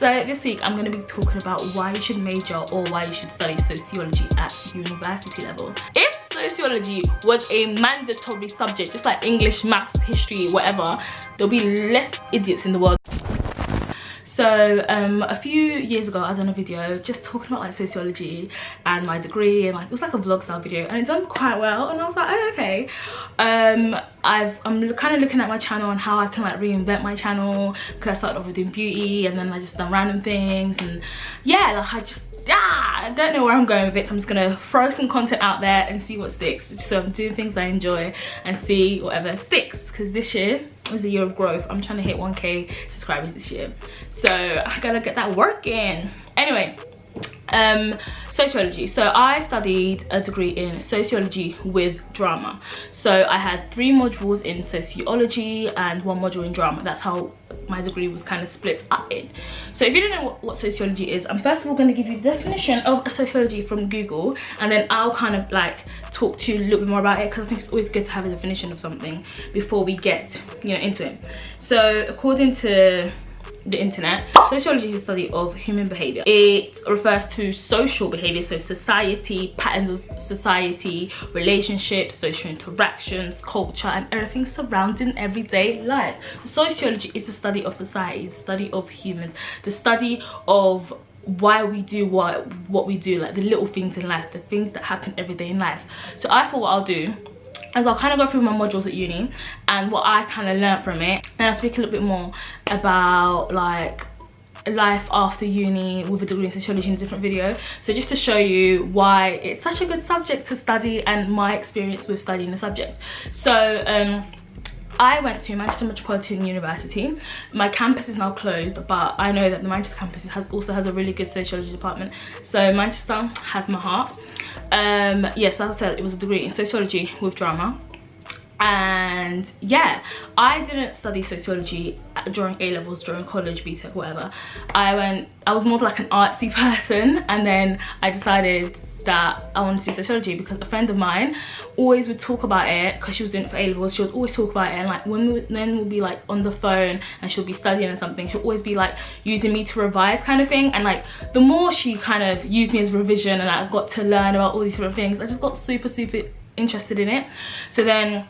So this week I'm going to be talking about why you should major or why you should study sociology at university level. If sociology was a mandatory subject, just like English, maths, history, whatever, there'll be less idiots in the world. So a few years ago I done a video just talking about like sociology and my degree, and like it was like a vlog style video, and it done quite well, and I was like, oh, okay. I'm kind of looking at my channel and how I can like reinvent my channel, because I started off with doing beauty and then I just done random things, and yeah, like I don't know where I'm going with it, so I'm just gonna throw some content out there and see what sticks. So I'm doing things I enjoy and see whatever sticks, because this year is a year of growth. I'm trying to hit 1k subscribers this year, so I gotta get that working. Anyway, sociology. So I studied a degree in sociology with drama. So I had 3 modules in sociology and 1 module in drama. That's how my degree was kind of split up in. So if you don't know what sociology is, I'm first of all going to give you the definition of sociology from Google, and then I'll kind of like talk to you a little bit more about it, because I think it's always good to have a definition of something before we get, you know, into it. So according to the internet, sociology is the study of human behavior. It refers to social behavior, so society, patterns of society, relationships, social interactions, culture, and everything surrounding everyday life. Sociology is the study of society, the study of humans, the study of why we do what we do, like the little things in life, the things that happen every day in life. So I thought what I'll do as I'll kind of go through my modules at uni and what I kind of learned from it, and I'll speak a little bit more about like life after uni with a degree in sociology in a different video. So just to show you why it's such a good subject to study and my experience with studying the subject. So I went to Manchester Metropolitan University. My campus is now closed, but I know that the Manchester campus also has a really good sociology department. So Manchester has my heart. Yes, as I said, it was a degree in sociology with drama. And yeah, I didn't study sociology during A-levels, during college, BTEC, whatever. I was more of like an artsy person, and then I decided that I wanted to do sociology because a friend of mine always would talk about it, because she was doing it for A-levels. She would always talk about it, and like when we'll be like on the phone and she'll be studying or something, she'll always be like using me to revise kind of thing. And like the more she kind of used me as revision and I got to learn about all these different things, I just got super interested in it. So then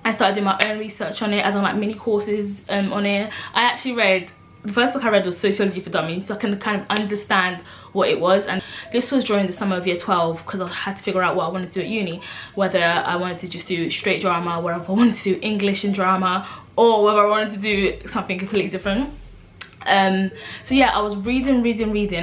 I started doing my own research on it. I done like mini courses on it. I actually read, the first book I read was Sociology for Dummies, so I can kind of understand what it was. And this was during the summer of year 12, because I had to figure out what I wanted to do at uni, whether I wanted to just do straight drama, whether I wanted to do English and drama, or whether I wanted to do something completely different. So yeah, I was reading,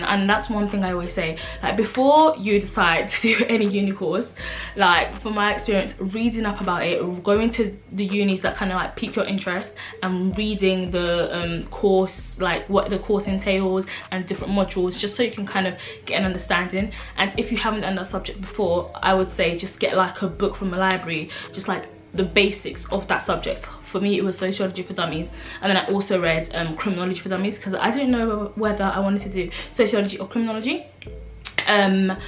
and that's one thing I always say, like before you decide to do any uni course, like from my experience, reading up about it, going to the unis that kind of like pique your interest, and reading the course, like what the course entails and different modules, just so you can kind of get an understanding. And if you haven't done that subject before, I would say just get like a book from a library, just like the basics of that subject. For me, it was Sociology for Dummies, and then I also read Criminology for Dummies, because I didn't know whether I wanted to do sociology or criminology. But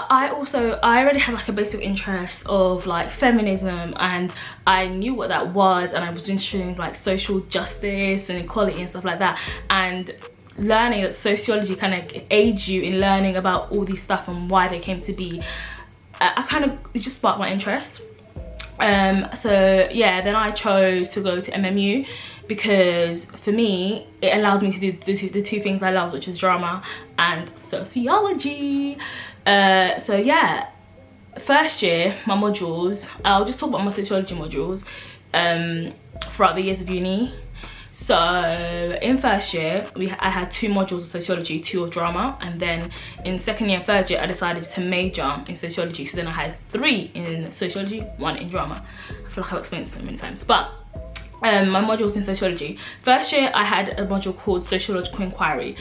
I already had like a basic interest of like feminism, and I knew what that was, and I was interested in like social justice and equality and stuff like that. And learning that sociology kind of aids you in learning about all these stuff and why they came to be, it just sparked my interest. So yeah, then I chose to go to MMU, because for me it allowed me to do the two things I love, which was drama and sociology. So yeah, first year, my modules, I'll just talk about my sociology modules throughout the years of uni. So in first year, I had 2 modules of sociology, 2 of drama, and then in second year and third year I decided to major in sociology. So then I had 3 in sociology, 1 in drama. I feel like I've explained this so many times, but my modules in sociology. First year I had a module called sociological inquiry.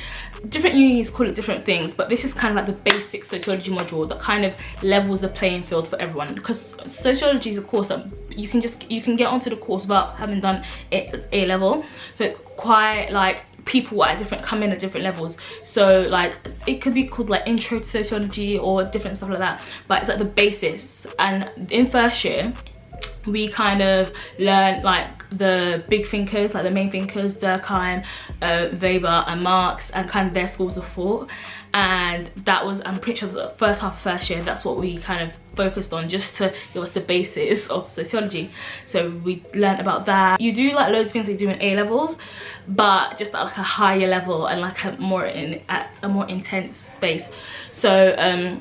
Different unis call it different things, but this is kind of like the basic sociology module that kind of levels the playing field for everyone, because sociology is a course that you can get onto the course without having done it at A level. So it's quite like people come in at different levels. So like it could be called like intro to sociology or different stuff like that, but it's like the basis. And in first year we kind of learned like the big thinkers, like the main thinkers, Durkheim, Weber and Marx and kind of their schools of thought. And that was, I'm pretty sure, the first half of first year, that's what we kind of focused on, just to give us the basis of sociology. So we learned about that. You do like loads of things that you do in A levels, but just at like a higher level and like at a more intense space. So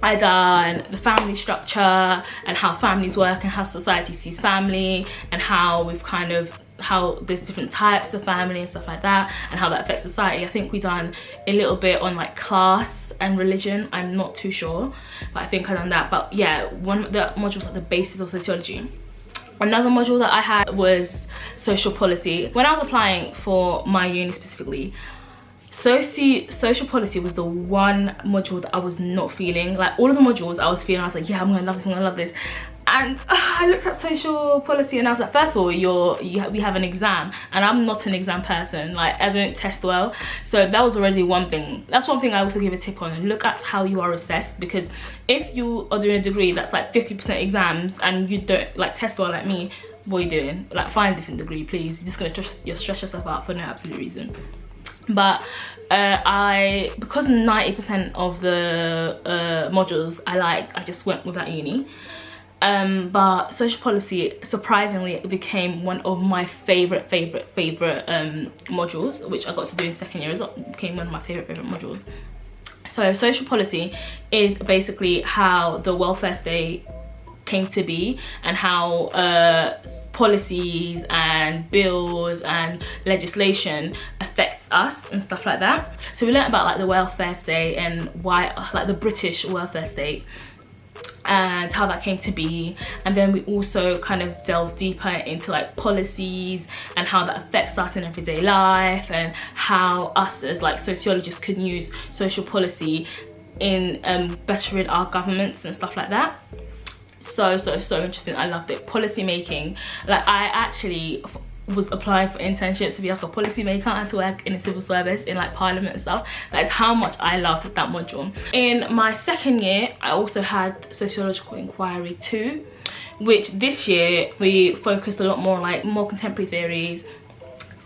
I done the family structure and how families work and how society sees family, and how we've kind of, how there's different types of family and stuff like that, and how that affects society. I think we done a little bit on like class and religion, I'm not too sure, but I think I done that. But yeah, one of the modules at the basis of sociology. Another module that I had was social policy. When I was applying for my uni specifically, social policy was the one module that I was not feeling. Like all of the modules I was feeling, I was like, yeah, I'm gonna love this, I'm gonna love this. And I looked at social policy and I was like, first of all, we have an exam, and I'm not an exam person. Like, I don't test well. So that was already one thing. That's one thing I also give a tip on. Look at how you are assessed, because if you are doing a degree that's like 50% exams and you don't like test well like me, what are you doing? Like, find a different degree, please. You're just gonna stress yourself out for no absolute reason. But because 90% of the modules I liked, I just went with that uni. But social policy, surprisingly, it became one of my favorite modules, which I got to do in second year. It became one of my favorite modules. So social policy is basically how the welfare state came to be, and how policies and bills and legislation affects us and stuff like that. So we learned about like the welfare state and why, like the British welfare state, and how that came to be. And then we also kind of delved deeper into like policies and how that affects us in everyday life, and how us as like sociologists can use social policy in bettering our governments and stuff like that. So interesting. I loved it. Policy making, like I actually was applying for internships to be like a policy maker and to work in a civil service in like parliament and stuff. That is how much I loved that module. In my second year, I also had sociological inquiry 2, which this year we focused a lot more on like more contemporary theories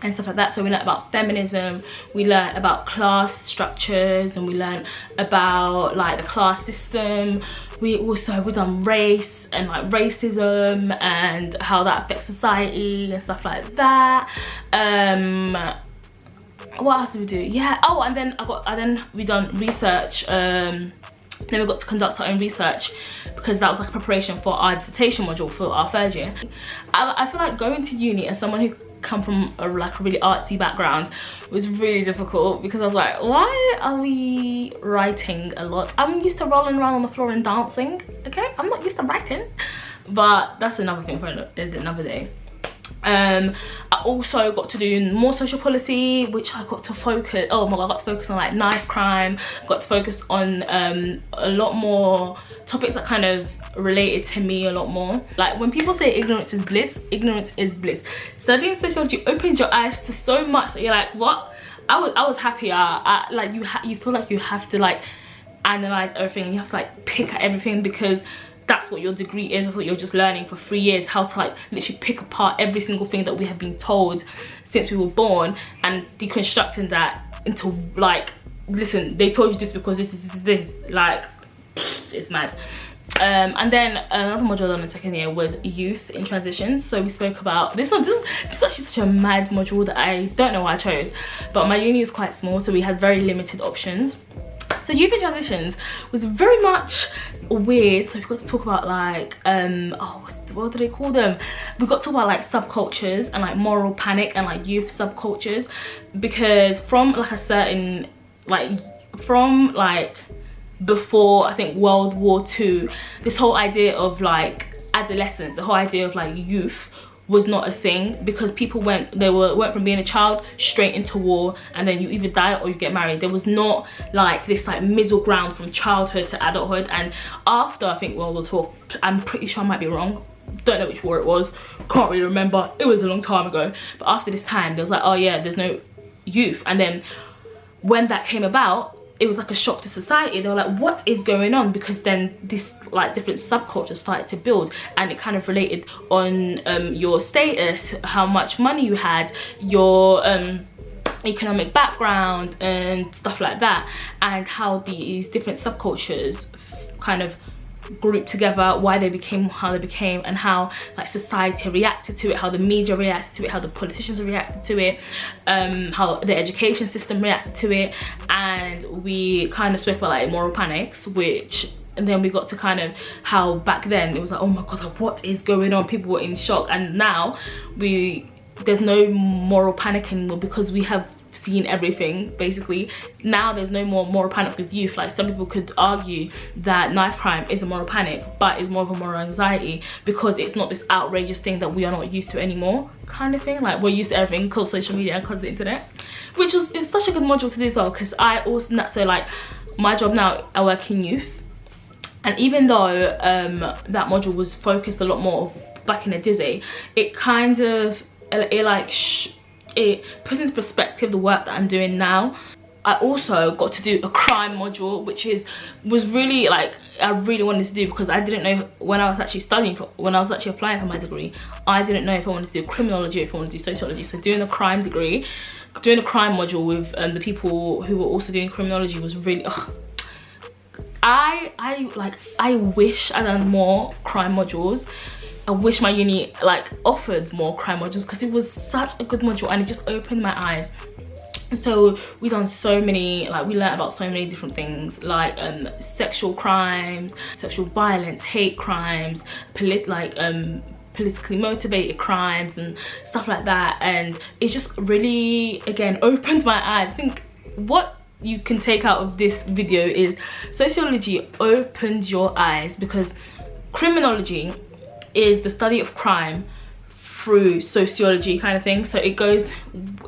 and stuff like that. So we learned about feminism, we learned about class structures, and we learned about like the class system. We done race and like racism and how that affects society and stuff like that. What else did we do? Yeah, oh, and then we done research. Then we got to conduct our own research, because that was like a preparation for our dissertation module for our third year. I feel like going to uni as someone who come from a really artsy background was really difficult, because I was like, why are we writing a lot? I'm used to rolling around on the floor and dancing, okay? I'm not used to writing. But that's another thing for another day. I also got to do more social policy, which I got to focus, oh my god, I got to focus on like knife crime, got to focus on a lot more topics that kind of related to me a lot more. Like when people say ignorance is bliss, ignorance is bliss. Studying sociology opens your eyes to so much that you're like, what? I was happier. Like you feel like you have to like analyze everything, and you have to like pick at everything, because that's what your degree is. That's what you're just learning for 3 years, how to like literally pick apart every single thing that we have been told since we were born, and deconstructing that into like, listen, they told you this because this, like, it's mad. And then another module in second year was youth in transitions. So we spoke about this one. This is actually such a mad module that I don't know why I chose, but my uni was quite small, so we had very limited options. So youth in transitions was very much weird. So we got to talk about like what do they call them? We got to talk about like subcultures and like moral panic and like youth subcultures, because from like a certain from before I think World War II, this whole idea of like adolescence, the whole idea of like youth was not a thing, because people went from being a child straight into war, and then you either die or you get married. There was not like this like middle ground from childhood to adulthood. And after I think World War II, I'm pretty sure I might be wrong, don't know which war it was, can't really remember, it was a long time ago, but after this time there was like, oh yeah, there's no youth. And then when that came about, it was like a shock to society. They were like, what is going on? Because then this like different subcultures started to build, and it kind of related on your status, how much money you had, your economic background and stuff like that, and how these different subcultures kind of grouped together, why they became how they became, and how like society reacted to it, how the media reacted to it, how the politicians reacted to it, how the education system reacted to it. And we kind of spoke about like moral panics, and then we got to kind of how back then it was like, oh my god, what is going on? People were in shock. And now there's no moral panic anymore, because we have seen everything basically. Now there's no more moral panic with youth. Like some people could argue that knife crime is a moral panic, but it's more of a moral anxiety, because it's not this outrageous thing that we are not used to anymore kind of thing. Like we're used to everything called social media and called the internet, which was, it's such a good module to do as well, because I also, so like my job now, I work in youth, and even though that module was focused a lot more back in the day, it kind of it puts into perspective the work that I'm doing now. I also got to do a crime module, which was really like, I really wanted to do, because I didn't know when I was actually applying for my degree, I didn't know if I wanted to do criminology or if I wanted to do sociology. So doing a crime degree, doing a crime module with the people who were also doing criminology was really, I wish I'd done more crime modules. I wish my uni like offered more crime modules, because it was such a good module and it just opened my eyes. So we done so many, like we learned about so many different things, like sexual crimes, sexual violence, hate crimes, politically motivated crimes and stuff like that. And it just really, again, opened my eyes. I think what you can take out of this video is sociology opened your eyes, because criminology is the study of crime through sociology kind of thing. So it goes,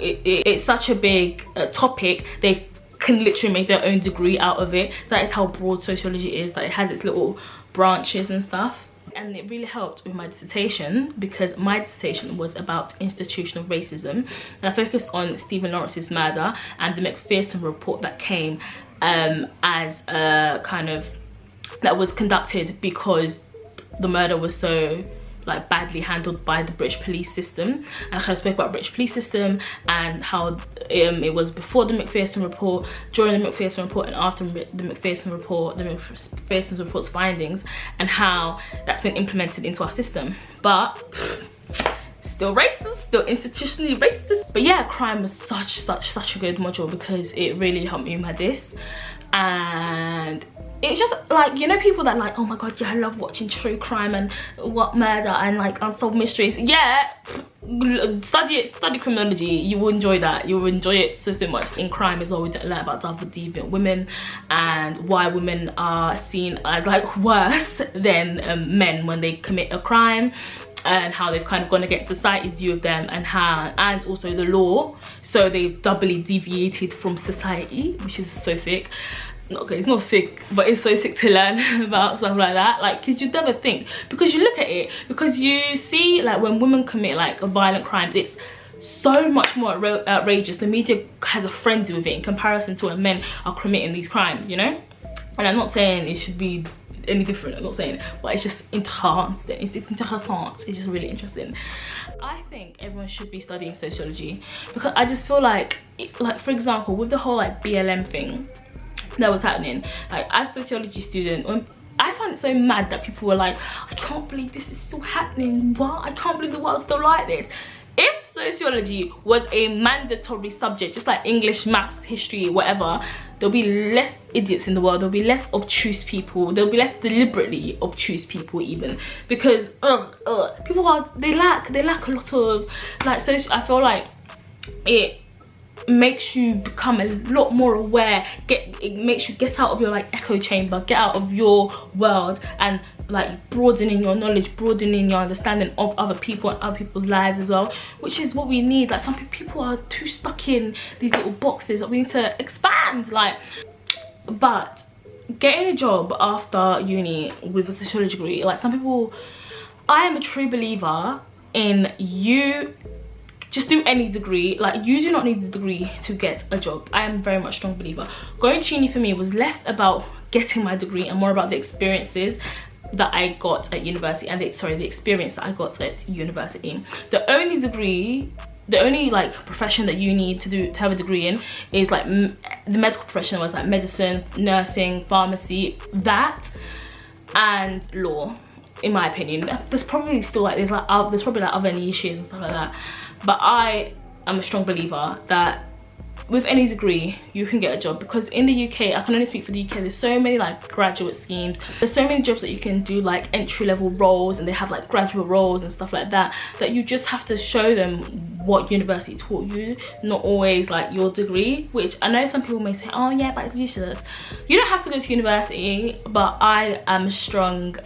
it's such a big topic, they can literally make their own degree out of it. That is how broad sociology is, that it has its little branches and stuff. And it really helped with my dissertation, because my dissertation was about institutional racism, and I focused on Stephen Lawrence's murder and the Macpherson report that came as a kind of, that was conducted because the murder was so like badly handled by the British police system. And I kind of spoke about British police system and how it was before the Macpherson report, during the Macpherson report, and after the Macpherson report, the Macpherson report's findings, and how that's been implemented into our system. But still racist, still institutionally racist. But yeah, crime was such a good module, because it really helped me with my dis. And it's just like, you know, people that like, oh my god, yeah, I love watching true crime and what murder and like unsolved mysteries. Yeah, study criminology, you will enjoy that. You will enjoy it so much. In crime as well, we learn about double deviant women and why women are seen as like worse than men when they commit a crime, and how they've kind of gone against society's view of them, and also the law. So they've doubly deviated from society, which is so sick. Okay, it's not sick, but it's so sick to learn about stuff like that. Like, because you'd never think, because you look at it, because you see like when women commit like violent crimes, it's so much more outrageous. The media has a frenzy with it in comparison to when men are committing these crimes, you know. And I'm not saying it should be any different, I'm not saying, but it's just enhanced. It's interessant, it's just really interesting. I think everyone should be studying sociology, because I just feel like for example, with the whole like BLM thing that was happening, like as a sociology student, I found it so mad that people were like, I can't believe this is still happening, what? I can't believe the world's still like this. If sociology was a mandatory subject, just like English, maths, history, whatever, there'll be less idiots in the world, there'll be less obtuse people, there'll be less deliberately obtuse people even, because people are, they lack a lot of like, so I feel like it makes you become a lot more aware, it makes you get out of your like echo chamber, get out of your world, and like broadening your knowledge, broadening your understanding of other people and other people's lives as well, which is what we need. Like some people are too stuck in these little boxes that we need to expand, like. But getting a job after uni with a sociology degree, like some people, I am a true believer in you just do any degree. Like you do not need the degree to get a job. I am very much a strong believer. Going to uni for me was less about getting my degree and more about the experiences that I got at university, and the experience that I got at university. The only degree the only like profession that you need to have a degree in is like the medical profession, was like medicine, nursing, pharmacy, that, and law, in my opinion. There's probably still like there's probably like other niches and stuff like that, but I am a strong believer that with any degree you can get a job, because in the UK, I can only speak for the UK, there's so many like graduate schemes, there's so many jobs that you can do, like entry-level roles, and they have like graduate roles and stuff like that, that you just have to show them what university taught you, not always like your degree, which I know some people may say, oh yeah, but it's useless. You don't have to go to university, but I am a strong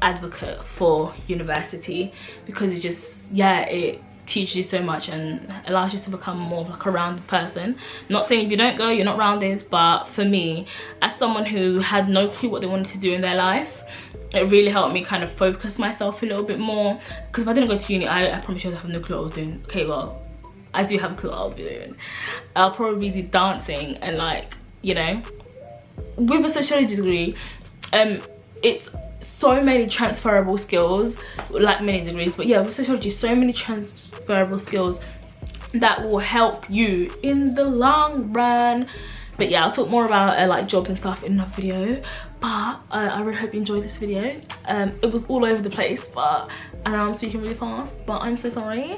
advocate for university, because it just, yeah, it teaches you so much and allows you to become more of like a rounded person. Not saying if you don't go, you're not rounded, but for me, as someone who had no clue what they wanted to do in their life, it really helped me kind of focus myself a little bit more, because if I didn't go to uni, I promise you I have no clue what I was doing. Okay, well, I do have a clue what I'll be doing. I'll probably be dancing, and like, you know, with a sociology degree, it's so many transferable skills, like many degrees, but yeah, with sociology, so many transferable skills that will help you in the long run. But yeah, I'll talk more about like jobs and stuff in another video, but I really hope you enjoyed this video. It was all over the place, but and I'm speaking really fast, but I'm so sorry.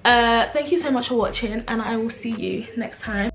Thank you so much for watching, and I will see you next time.